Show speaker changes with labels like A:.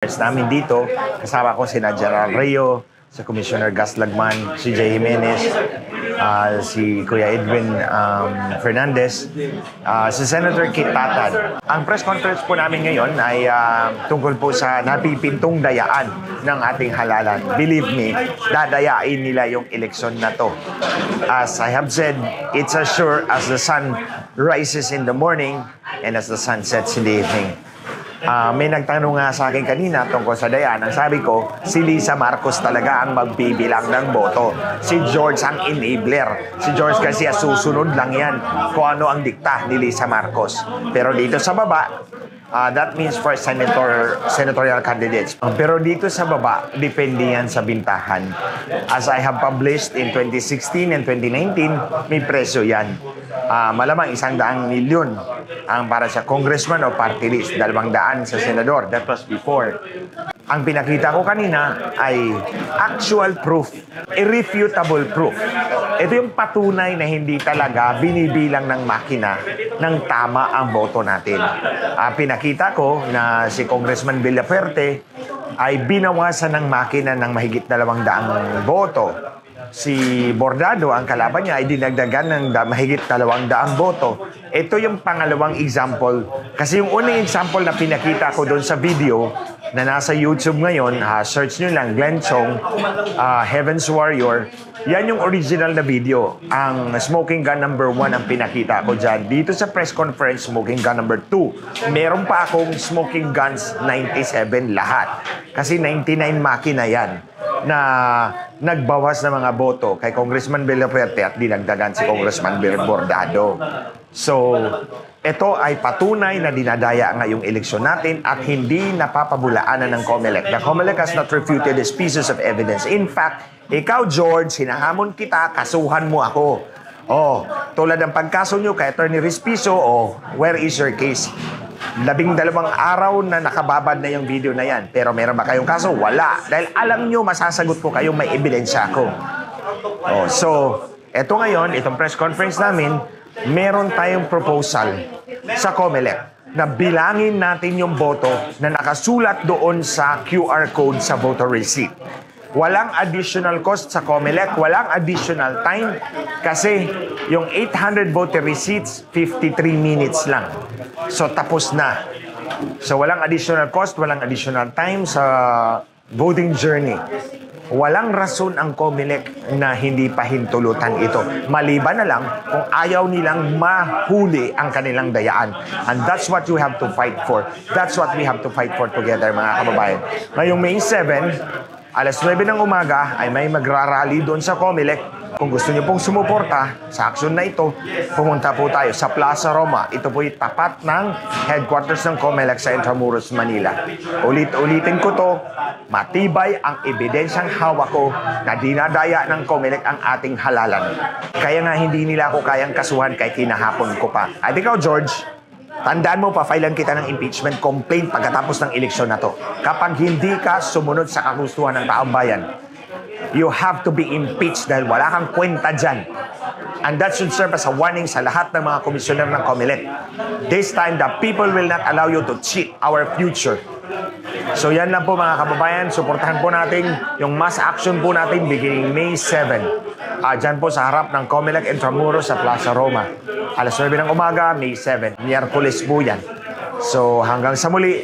A: Namin dito, kasama ko si General Rio, si Commissioner Gus Lagman, si Jay Jimenez, si Kuya Edwin Fernandez, si Senator Kit Tatad. Ang press conference po namin ngayon ay tungkol po sa napipintong dayaan ng ating halalan. Believe me, dadayain nila yung eleksyon na to. As I have said, it's as sure as the sun rises in the morning and as the sun sets in the evening. May nagtanong nga sa akin kanina tungkol sa dayaan. Ang sabi ko, si Lisa Marcos talaga ang magbibilang ng boto. Si George ang enabler. Si George kasi susunod lang yan kung ano ang dikta ni Lisa Marcos. Pero dito sa baba, that means for senatorial candidates. Pero dito sa baba, depende yan sa bintahan. As I have published in 2016 and 2019, may presyo yan. Malamang 100 milyon ang para sa congressman o party list, 200 sa senador. That was before. Ang pinakita ko kanina ay actual proof, irrefutable proof. Ito yung patunay na hindi talaga binibilang ng makina ng tama ang boto natin. Pinakita ko na si Congressman Villafuerte ay binawasan ng makina ng mahigit 200 boto. Si Bordado, ang kalaban niya, ay dinagdagan ng mahigit 200 boto. Ito yung pangalawang example. Kasi yung unang example na pinakita ko doon sa video na nasa YouTube ngayon, search nyo lang, Glenn Chong, Heaven's Warrior. Yan yung original na video. Ang smoking gun number 1 ang pinakita ko dyan. Dito sa press conference, smoking gun number 2. Meron pa akong smoking guns 97 lahat. Kasi 99 makina yan na nagbawas ng mga boto kay Congressman Villafuerte at dinagdagan si Congressman Bordado. So, ito ay patunay na dinadaya ngayong eleksyon natin at hindi napapabulaanan ng COMELEC. The COMELEC has not refuted these pieces of evidence. In fact, ikaw, George, hinahamon kita, kasuhan mo ako. Tulad ng pagkaso nyo kay Attorney Respiso, where is your case? 12 araw na nakababad na yung video na yan. Pero meron ba kayong kaso? Wala. Dahil alam nyo, masasagot ko kayong may ebidensya ko. So, eto ngayon, itong press conference namin, meron tayong proposal sa COMELEC na bilangin natin yung boto na nakasulat doon sa QR code sa voter receipt. Walang additional cost sa COMELEC, walang additional time kasi yung 800 voter receipts, 53 minutes lang. So, tapos na. So, walang additional cost, walang additional time sa voting journey. Walang rason ang COMELEC na hindi pahintulutan ito. Maliban na lang kung ayaw nilang mahuli ang kanilang dayaan. And that's what you have to fight for. That's what we have to fight for together, mga kababayan. Ngayong May 7, alas 9 ng umaga ay may magrarally doon sa COMELEC. Kung gusto niyo pong sumuporta sa aksyon na ito, pumunta po tayo sa Plaza Roma. Ito po ay tapat ng headquarters ng COMELEC sa Intramuros, Manila. Ulitin ko to, matibay ang ebidensyang hawak ko na dinadaya ng COMELEC ang ating halalan. Kaya nga hindi nila ako kayang kasuhan kahit kinahapon ko pa. At ikaw, George, tandaan mo, pa-filean kita ng impeachment complaint pagkatapos ng eleksyon na to. Kapag hindi ka sumunod sa kagustuhan ng taong bayan, you have to be impeached dahil wala kang kwenta dyan. And that should serve as a warning sa lahat ng mga komisyoner ng COMELEC. This time, the people will not allow you to cheat our future. So yan lang po mga kababayan, suportahan po natin yung mass action po natin beginning May 7. Dyan po sa harap ng COMELEC Intramuros sa Plaza Roma. Alas 9 ng umaga, May 7. Miyerkules po yan. So hanggang sa muli.